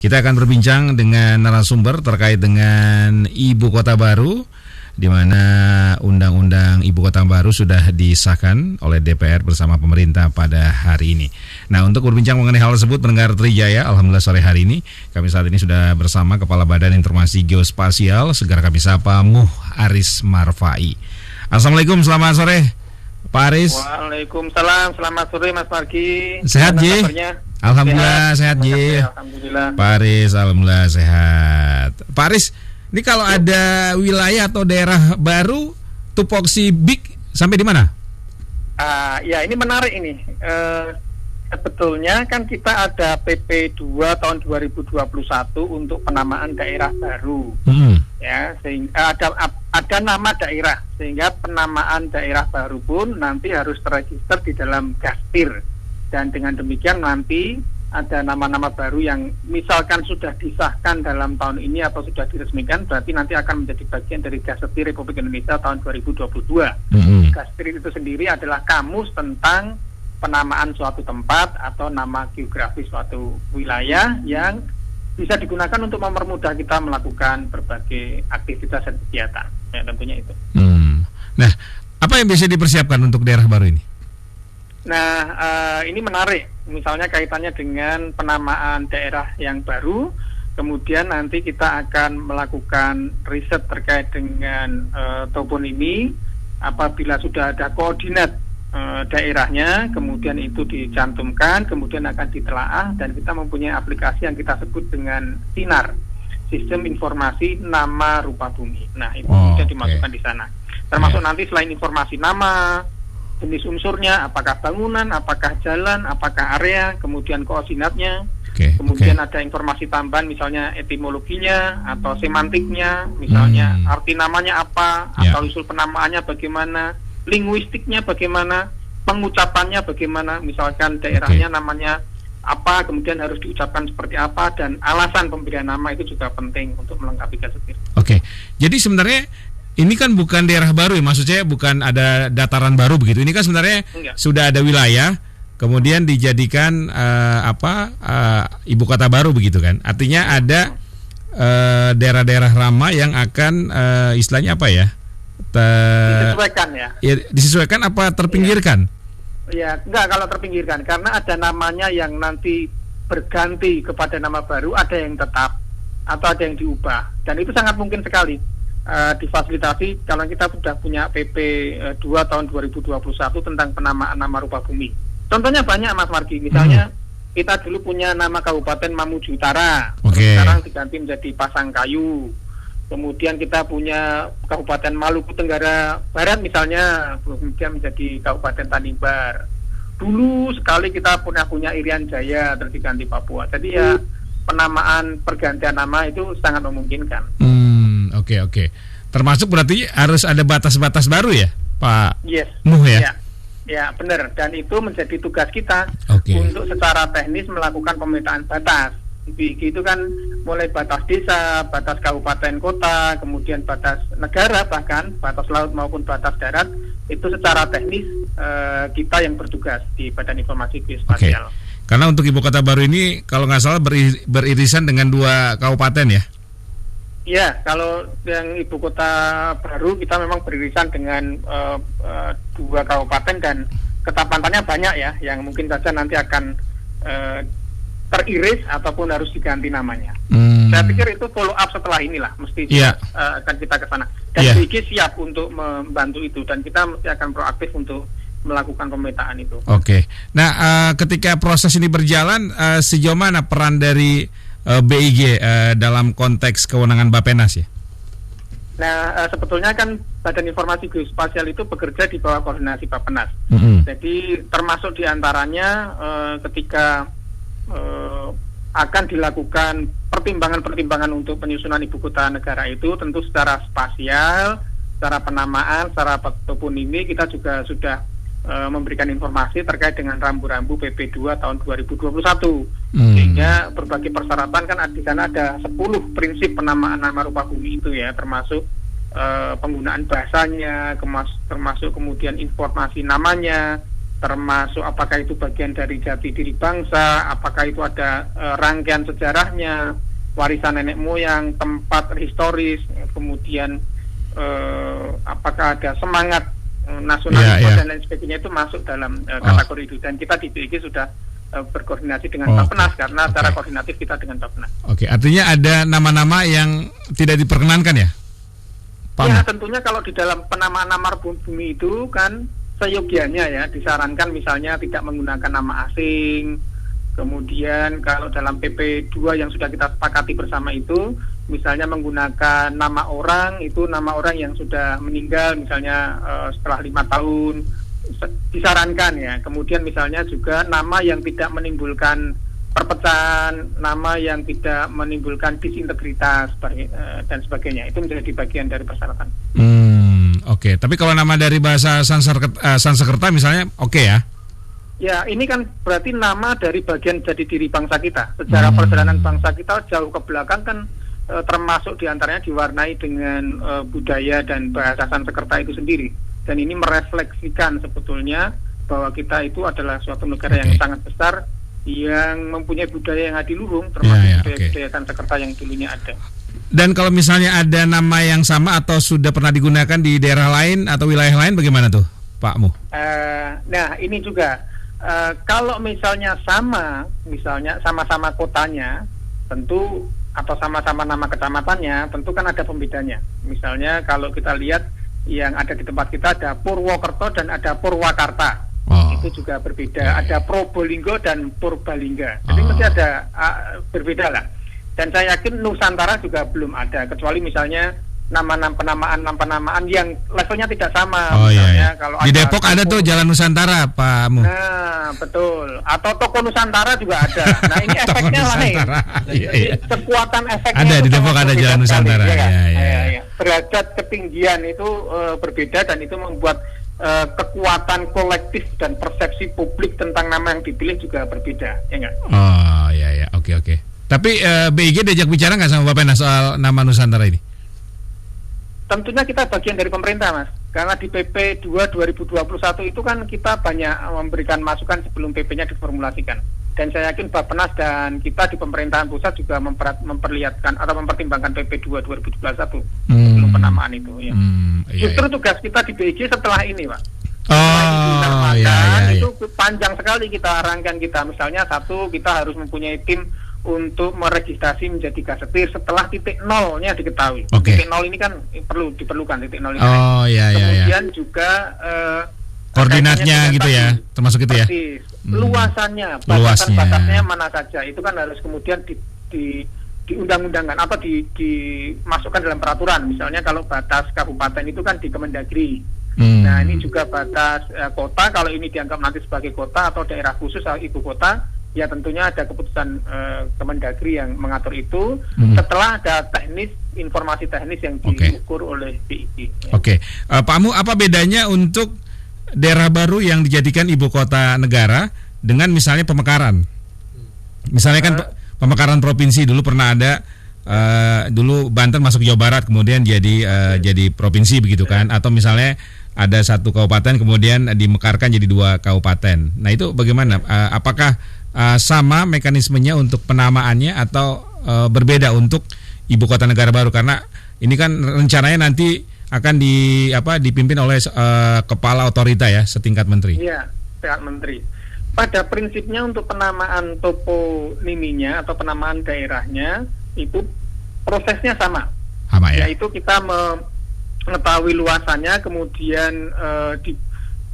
Kita akan berbincang dengan narasumber terkait dengan Ibu Kota Baru, di mana Undang-Undang Ibu Kota Baru sudah disahkan oleh DPR bersama pemerintah pada hari ini. Nah, untuk berbincang mengenai hal tersebut, pendengar Trijaya, alhamdulillah sore hari ini kami saat ini sudah bersama Kepala Badan Informasi Geospasial, segera kami sapa Muh Aris Marfai. Assalamualaikum, selamat sore Pak Aris. Waalaikumsalam, selamat sore Mas Margi. Sehat Ji? Alhamdulillah sehat Ji. Alhamdulillah. Pak Aris, alhamdulillah sehat. Pak Aris, ini kalau ada wilayah atau daerah baru, tupoksi BIK sampai di mana? Ya ini menarik ini. Sebetulnya kan kita ada PP 2 tahun 2021 untuk penamaan daerah baru. Ya, sehingga ada nama daerah, sehingga penamaan daerah baru pun nanti harus terregister di dalam Gastir. Dan dengan demikian nanti ada nama-nama baru yang misalkan sudah disahkan dalam tahun ini atau sudah diresmikan, berarti nanti akan menjadi bagian dari Gastir Republik Indonesia tahun 2022. Gastir itu sendiri adalah kamus tentang penamaan suatu tempat atau nama geografis suatu wilayah yang bisa digunakan untuk mempermudah kita melakukan berbagai aktivitas dan kegiatan. Ya, tentunya itu. Nah, apa yang bisa dipersiapkan untuk daerah baru ini? Nah, ini menarik. Misalnya kaitannya dengan penamaan daerah yang baru, kemudian nanti kita akan melakukan riset terkait dengan toponimi. Apabila sudah ada koordinat daerahnya, kemudian itu dicantumkan, kemudian akan ditelaah, dan kita mempunyai aplikasi yang kita sebut dengan SINAR, Sistem Informasi Nama Rupa Bumi. Nah, itu kemudian dimasukkan di sana. Termasuk nanti selain informasi nama, jenis unsurnya, apakah bangunan, apakah jalan, apakah area, kemudian koordinatnya, kemudian ada informasi tambahan, misalnya etimologinya atau semantiknya, misalnya arti namanya apa, asal usul penamaannya bagaimana, linguistiknya bagaimana, pengucapannya bagaimana, misalkan daerahnya namanya apa, kemudian harus diucapkan seperti apa, dan alasan pemberian nama itu juga penting untuk melengkapi Gastir. Jadi sebenarnya ini kan bukan daerah baru ya, maksudnya bukan ada dataran baru begitu. Ini kan sebenarnya sudah ada wilayah, kemudian dijadikan ibu kota baru begitu kan. Artinya ada daerah-daerah ramah yang akan istilahnya apa ya? Disesuaikan ya. Disesuaikan apa terpinggirkan? Ya, enggak, kalau terpinggirkan karena ada namanya yang nanti berganti kepada nama baru, ada yang tetap atau ada yang diubah. Dan itu sangat mungkin sekali difasilitasi kalau kita sudah punya PP 2 tahun 2021 tentang penamaan nama rupa bumi. Contohnya banyak Mas Margi, misalnya kita dulu punya nama Kabupaten Mamuju Utara, sekarang diganti menjadi Pasangkayu. Kemudian kita punya Kabupaten Maluku Tenggara Barat misalnya, kemudian menjadi Kabupaten Tanimbar. Dulu sekali kita punya Irian Jaya, terus diganti Papua. Jadi ya penamaan pergantian nama itu sangat memungkinkan. Oke. Termasuk berarti harus ada batas-batas baru ya, Pak Muh ya? Ya, benar. Dan itu menjadi tugas kita untuk secara teknis melakukan pemetaan batas. Itu kan mulai batas desa, batas kabupaten kota, kemudian batas negara, bahkan batas laut maupun batas darat. Itu secara teknis kita yang bertugas di Badan Informasi Geospasial. Karena untuk ibu kota baru ini kalau nggak salah beririsan dengan 2 kabupaten ya? Ya, kalau yang ibu kota baru kita memang beririsan dengan 2 kabupaten dan ketapanannya banyak ya, yang mungkin saja nanti akan teriris ataupun harus diganti namanya. Saya pikir itu follow up setelah inilah, mesti akan kita ke sana. Dan BIG siap untuk membantu itu, dan kita mesti akan proaktif untuk melakukan pemetaan itu. Nah, ketika proses ini berjalan, sejauh mana peran dari BIG dalam konteks kewenangan Bappenas ya? Nah, sebetulnya kan Badan Informasi Geospasial itu bekerja di bawah koordinasi Bappenas. Jadi termasuk diantaranya ketika akan dilakukan pertimbangan-pertimbangan untuk penyusunan ibu kota negara itu, tentu secara spasial, secara penamaan, secara toponimi kita juga sudah memberikan informasi terkait dengan rambu-rambu PP 2 tahun 2021. Sehingga berbagai persyaratan kan di sana ada 10 prinsip penamaan nama rupa bumi itu ya, termasuk penggunaan bahasanya, termasuk kemudian informasi namanya, termasuk apakah itu bagian dari jati diri bangsa, apakah itu ada rangkaian sejarahnya, warisan nenek moyang, tempat historis, kemudian apakah ada semangat nasionalisme dan lain sebagainya, itu masuk dalam kategori itu. Dan kita di BIG sudah berkoordinasi dengan Bappenas karena secara koordinatif kita dengan Bappenas. Oke, artinya ada nama-nama yang tidak diperkenankan ya? Ya, tentunya kalau di dalam penamaan nama bumi itu kan seyogianya ya disarankan misalnya tidak menggunakan nama asing. Kemudian kalau dalam PP 2 yang sudah kita sepakati bersama itu, misalnya menggunakan nama orang, itu nama orang yang sudah meninggal misalnya setelah 5 tahun, disarankan ya. Kemudian misalnya juga nama yang tidak menimbulkan perpecahan, nama yang tidak menimbulkan disintegritas dan sebagainya, itu menjadi bagian dari persyaratan. Oke. Tapi kalau nama dari bahasa Sanskerta misalnya oke ya? Ya, ini kan berarti nama dari bagian jati diri bangsa kita. Sejarah perjalanan bangsa kita jauh ke belakang kan termasuk diantaranya diwarnai dengan budaya dan bahasa Sanskerta itu sendiri. Dan ini merefleksikan sebetulnya bahwa kita itu adalah suatu negara yang sangat besar, yang mempunyai budaya yang adiluhung, termasuk budaya Sanskerta yang dulunya ada. Dan kalau misalnya ada nama yang sama atau sudah pernah digunakan di daerah lain atau wilayah lain, bagaimana tuh, Pak Mu? Nah, ini juga kalau misalnya sama-sama kotanya, tentu atau sama-sama nama kecamatannya, tentu kan ada pembedanya. Misalnya kalau kita lihat yang ada di tempat kita ada Purwokerto dan ada Purwakarta. Itu juga berbeda. Ada Probolinggo dan Purbalingga. Jadi mesti ada berbeda lah. Dan saya yakin Nusantara juga belum ada, kecuali misalnya penamaan yang levelnya tidak sama. Misalnya kalau di Depok ada tuh Jalan Nusantara, Pak Mu. Nah, betul. Atau Toko Nusantara juga ada. Nah, ini efeknya lain. Kekuatan efeknya ada di Depok, ada Jalan Nusantara. Derajat ketinggian itu berbeda, dan itu membuat kekuatan kolektif dan persepsi publik tentang nama yang dipilih juga berbeda, ya nggak? Oke. Tapi BIG diajak bicara nggak sama Bappenas soal nama Nusantara ini? Tentunya kita bagian dari pemerintah, Mas. Karena di PP 2 2021 itu kan kita banyak memberikan masukan sebelum PP-nya diformulasikan. Dan saya yakin Bappenas dan kita di pemerintahan pusat juga memperlihatkan atau mempertimbangkan PP 2 2021 sebelum penamaan itu. Ya. Justru tugas kita di BIG setelah ini, Pak. Itu panjang sekali kita rangkaian kita. Misalnya satu, kita harus mempunyai tim untuk meregistrasi menjadi gazetir setelah titik nolnya diketahui. Titik nol ini kan diperlukan titik nol ini. Kemudian juga koordinatnya gitu ya, termasuk itu ya. Luasannya, batasan-batasnya mana saja, itu kan harus kemudian diundang-undangkan atau dimasukkan dalam peraturan. Misalnya kalau batas kabupaten itu kan di Kemendagri. Nah, ini juga batas kota, kalau ini dianggap nanti sebagai kota atau daerah khusus atau ibu kota, ya tentunya ada keputusan Kemendagri yang mengatur itu setelah ada informasi teknis yang diukur oleh BIG. Pak Mu, apa bedanya untuk daerah baru yang dijadikan ibu kota negara dengan misalnya pemekaran? Misalnya kan pemekaran provinsi dulu pernah ada, dulu Banten masuk Jawa Barat kemudian jadi provinsi begitu kan, atau misalnya ada satu kabupaten kemudian dimekarkan jadi 2 kabupaten. Nah, itu bagaimana? Apakah sama mekanismenya untuk penamaannya atau berbeda untuk ibu kota negara baru? Karena ini kan rencananya nanti akan dipimpin oleh kepala otorita ya, setingkat menteri. Iya, setingkat menteri. Pada prinsipnya untuk penamaan toponiminya atau penamaan daerahnya itu prosesnya sama. Ya? Yaitu kita mengetahui luasannya, kemudian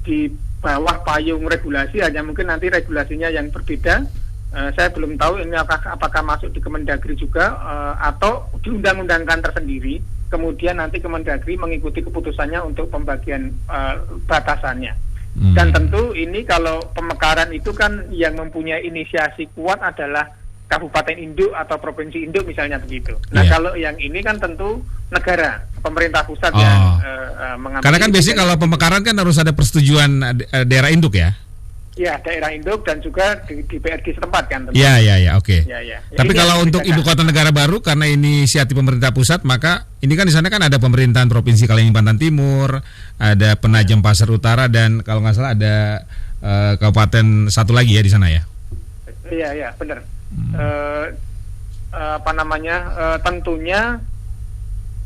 di bawah payung regulasi, hanya mungkin nanti regulasinya yang berbeda. Saya belum tahu ini apakah masuk di Kemendagri juga atau diundang-undangkan tersendiri. Kemudian nanti Kemendagri mengikuti keputusannya untuk pembagian batasannya. Dan tentu ini kalau pemekaran itu kan yang mempunyai inisiasi kuat adalah kabupaten induk atau provinsi induk misalnya begitu. Nah, kalau yang ini kan tentu negara, pemerintah pusat yang mengambil. Karena kan biasanya kalau pemekaran kan harus ada persetujuan daerah induk ya. Ya, daerah induk dan juga di PRD setempat kan. Iya, oke. Tapi kalau untuk ibu kota negara baru, karena inisiatif pemerintah pusat, maka ini kan di sana kan ada pemerintahan provinsi Kalimantan Timur, ada Penajam Pasir Utara, dan kalau nggak salah ada kabupaten satu lagi ya di sana ya. Iya benar. Tentunya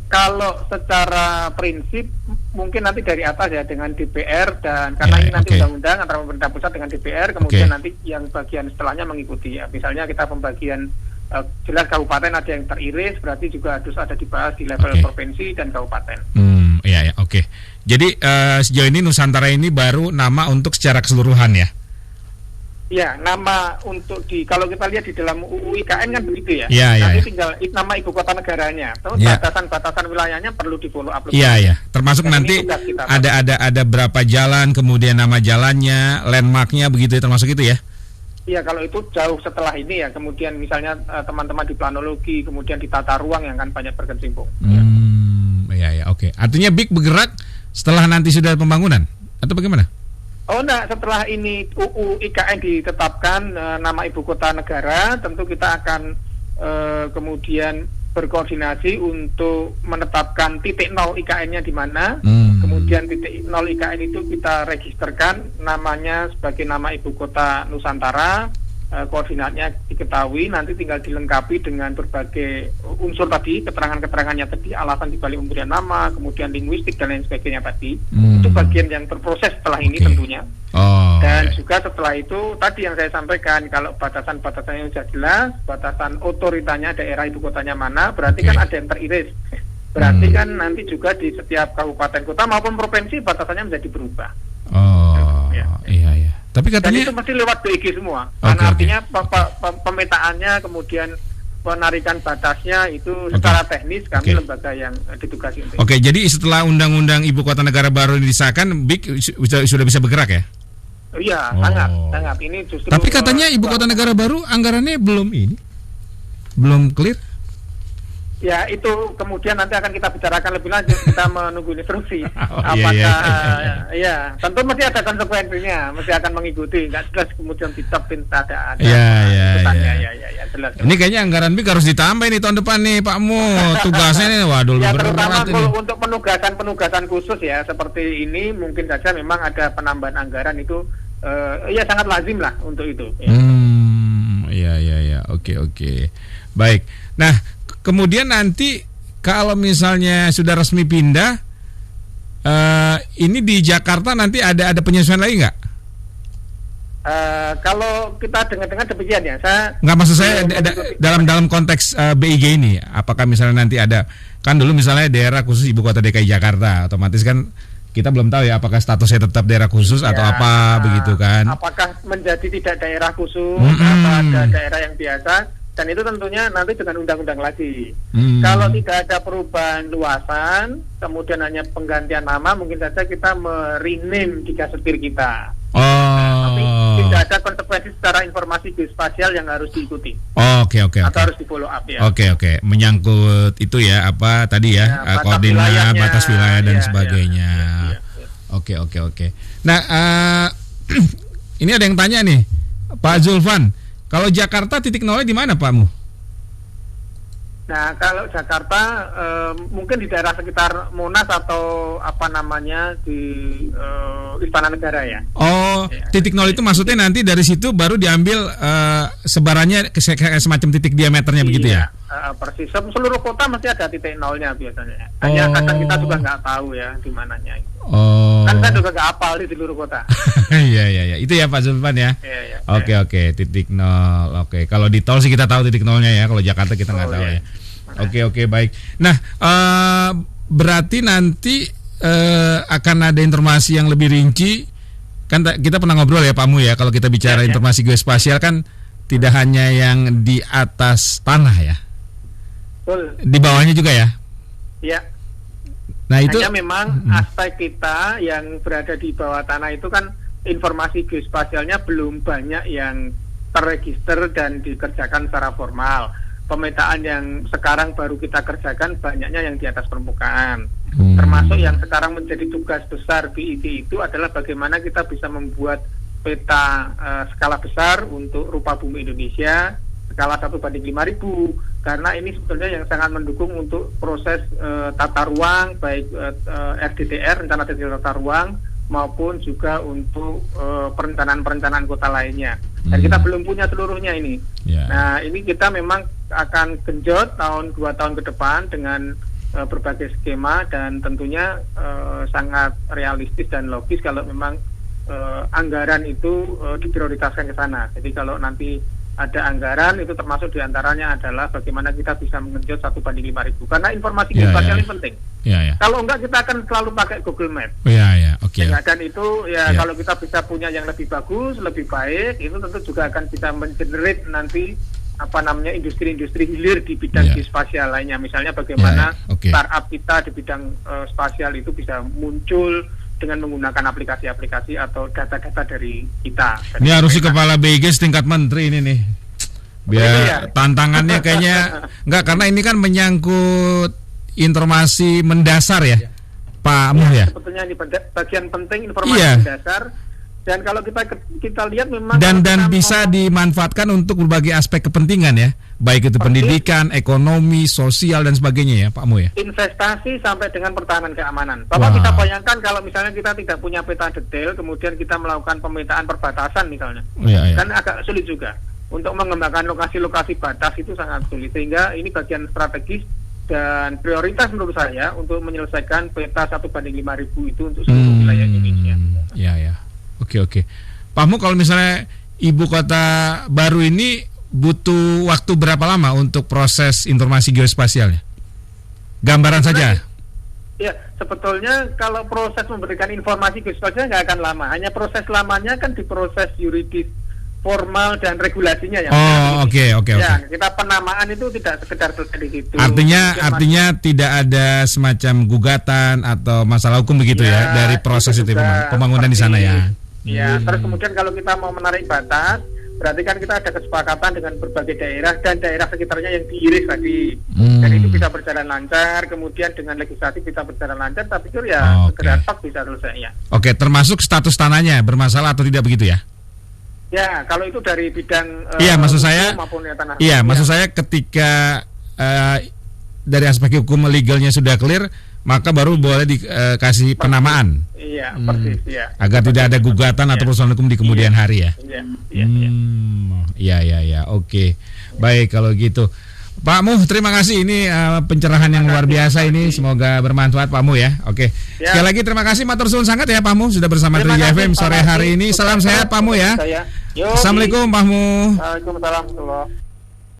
kalau secara prinsip mungkin nanti dari atas ya dengan DPR dan karena ini nanti undang-undang antara pemerintah pusat dengan DPR, kemudian nanti yang bagian setelahnya mengikuti ya. Misalnya kita pembagian jelas kabupaten ada yang teriris, berarti juga harus ada dibahas di level provinsi dan kabupaten. Oke. Jadi sejauh ini Nusantara ini baru nama untuk secara keseluruhan ya. Ya, nama untuk kalau kita lihat di dalam UU IKN kan begitu ya. Nanti tinggal nama ibu kota negaranya. Terus batasan-batasan wilayahnya perlu di follow up. Iya. Termasuk dan nanti ada berapa jalan, kemudian nama jalannya, landmarknya begitu ya, termasuk itu ya. Iya, kalau itu jauh setelah ini ya. Kemudian misalnya teman-teman di planologi, kemudian di tata ruang yang kan banyak berkecimpung. Oke. Artinya BIK bergerak setelah nanti sudah pembangunan atau bagaimana? Oh enggak, setelah ini UU IKN ditetapkan nama ibu kota negara, tentu kita akan kemudian berkoordinasi untuk menetapkan titik nol IKN-nya di mana. Kemudian titik nol IKN itu kita registerkan namanya sebagai nama ibu kota Nusantara. Koordinatnya diketahui, nanti tinggal dilengkapi dengan berbagai unsur tadi, keterangan-keterangannya tadi, alasan dibalik pemberian nama, kemudian linguistik dan lain sebagainya tadi. Itu bagian yang berproses setelah ini tentunya. Juga setelah itu tadi yang saya sampaikan, kalau batasan-batasannya sudah jelas, batasan otoritanya daerah ibu kotanya mana, berarti kan ada yang teriris. Berarti kan nanti juga di setiap kabupaten kota maupun provinsi batasannya menjadi berubah. Iya. Tapi katanya dan itu mesti lewat BIG semua. Karena artinya pemetaannya kemudian penarikan batasnya itu secara teknis kami lembaga yang ditugasi. Jadi setelah Undang-Undang Ibu Kota Negara baru disahkan, BIK sudah bisa bergerak ya? Iya, sangat. Ini justru. Tapi katanya Ibu Kota Negara baru anggarannya belum clear. Ya itu kemudian nanti akan kita bicarakan lebih lanjut, kita menunggu instruksi. Tentu mesti ada konsekuensinya, mesti akan mengikuti, nggak jelas kemudian dicapin ada. Jelas. Ini kayaknya anggaran BIK harus ditambah ini tahun depan nih Pak Mu, tugasnya nih waduh terutama untuk penugasan khusus ya seperti ini mungkin saja memang ada penambahan anggaran itu sangat lazim lah untuk itu. Oke. Baik. Nah, kemudian nanti kalau misalnya sudah resmi pindah, ini di Jakarta nanti ada penyesuaian lagi nggak? Kalau kita dengar demikian ya, nggak, maksud saya dalam konteks BIG ini, apakah misalnya nanti ada, kan dulu misalnya daerah khusus ibu kota DKI Jakarta, otomatis kan kita belum tahu ya apakah statusnya tetap daerah khusus atau apa begitu kan? Apakah menjadi tidak daerah khusus atau ada daerah yang biasa? Dan itu tentunya nanti dengan undang-undang lagi. Kalau tidak ada perubahan luasan, kemudian hanya penggantian nama, mungkin saja kita merename di Gasetir kita. Tapi tidak ada konsekuensi secara informasi geospasial yang harus diikuti. Oke. Atau harus di follow up ya. Oke. Menyangkut itu ya, apa tadi ya, koordinat, batas wilayah dan sebagainya. Oke. Nah, ini ada yang tanya nih, Pak Zulfan. Kalau Jakarta titik nolnya di mana Pak Mu? Nah, kalau Jakarta mungkin di daerah sekitar Monas atau apa namanya di Istana Negara ya. Titik nol itu maksudnya nanti dari situ baru diambil sebarannya semacam titik diameternya begitu ya? Persis. Seluruh kota mesti ada titik nolnya biasanya. Hanya kadang kita juga nggak tahu ya di mananya. Kan saya juga nggak hafal di seluruh kota. Iya. Itu ya Pak Zulfan ya. Iya. Oke. Titik nol. Oke. Kalau di tol sih kita tahu titik nolnya ya. Kalau Jakarta kita nggak tahu ya. Oke, baik. Nah, berarti nanti akan ada informasi yang lebih rinci. Kan kita pernah ngobrol ya Pak Mu ya. Kalau kita bicara informasi geospasial kan tidak hanya yang di atas tanah ya. Betul. Di bawahnya juga ya. Iya. Nah itu hanya memang aspek kita yang berada di bawah tanah itu kan informasi geospasialnya belum banyak yang terregister dan dikerjakan secara formal. Pemetaan yang sekarang baru kita kerjakan banyaknya yang di atas permukaan. Termasuk yang sekarang menjadi tugas besar BIG itu adalah bagaimana kita bisa membuat peta skala besar untuk rupa bumi Indonesia skala 1:5000, karena ini sebetulnya yang sangat mendukung untuk proses tata ruang, baik RDTR, rencana detail tata ruang, maupun juga untuk perencanaan-perencanaan kota lainnya. Dan kita belum punya seluruhnya ini. Nah, ini kita memang akan genjot 2 tahun ke depan dengan berbagai skema, dan tentunya sangat realistis dan logis kalau memang anggaran itu diprioritaskan ke sana. Jadi kalau nanti ada anggaran, itu termasuk diantaranya adalah bagaimana kita bisa mengenjot 1:5.000, karena informasi geospasial ini penting. Kalau enggak, kita akan selalu pakai Google Map. Dan itu kalau kita bisa punya yang lebih bagus, lebih baik, itu tentu juga akan bisa mengenerate nanti industri-industri hilir di bidang geospasial lainnya. Misalnya bagaimana startup kita di bidang spasial itu bisa muncul dengan menggunakan aplikasi-aplikasi atau data-data dari kita. Ini harus si kepala BIG setingkat menteri ini nih. Biar tantangannya kayaknya enggak, karena ini kan menyangkut informasi mendasar ya, Pak Muh ya. Sebetulnya ini bagian penting, informasi mendasar. Dan kalau kita lihat memang dan bisa dimanfaatkan untuk berbagai aspek kepentingan ya, baik itu pendidikan, ekonomi, sosial dan sebagainya ya, Pak Mu ya. Investasi sampai dengan pertahanan keamanan. Bapak bisa bayangkan kalau misalnya kita tidak punya peta detail, kemudian kita melakukan pemetaan perbatasan misalnya, kan agak sulit juga untuk mengembangkan lokasi-lokasi batas, itu sangat sulit. Sehingga ini bagian strategis dan prioritas menurut saya untuk menyelesaikan peta 1:5.000 itu untuk seluruh wilayah Indonesia. Oke. Pak Mu, kalau misalnya ibu kota baru ini butuh waktu berapa lama untuk proses informasi geospasialnya? Gambaran saja. Ya, sebetulnya kalau proses memberikan informasi geospasial nggak akan lama. Hanya proses lamanya kan di proses yuridis formal dan regulasinya ya. Oke. Kita penamaan itu tidak sekedar selesai di situ. Artinya tidak ada semacam gugatan atau masalah hukum begitu ya dari proses itu pembangunan di sana ya. Terus kemudian kalau kita mau menarik batas, berarti kan kita ada kesepakatan dengan berbagai daerah dan daerah sekitarnya yang diiris tadi. Dan itu bisa berjalan lancar, kemudian dengan legislatif bisa berjalan lancar, tapi itu segera bisa selesai ya. Oke, termasuk status tanahnya bermasalah atau tidak begitu ya? Ya, kalau itu dari bidang maksud saya tanah. Maksud saya ketika dari aspek hukum legalnya sudah clear, maka baru boleh dikasih penamaan. Persis. Agar tidak ada gugatan atau persoalan hukum di kemudian hari ya. Oke. Baik kalau gitu. Pak Muh, terima kasih, ini pencerahan yang luar biasa ini, semoga bermanfaat Pak Muh ya. Oke. Sekali lagi terima kasih, matur suwun sangat ya Pak Muh sudah bersama Trija FM sore hari ini. Salam sehat Pak Muh ya. Assalamualaikum Pak Muh. Waalaikumsalam.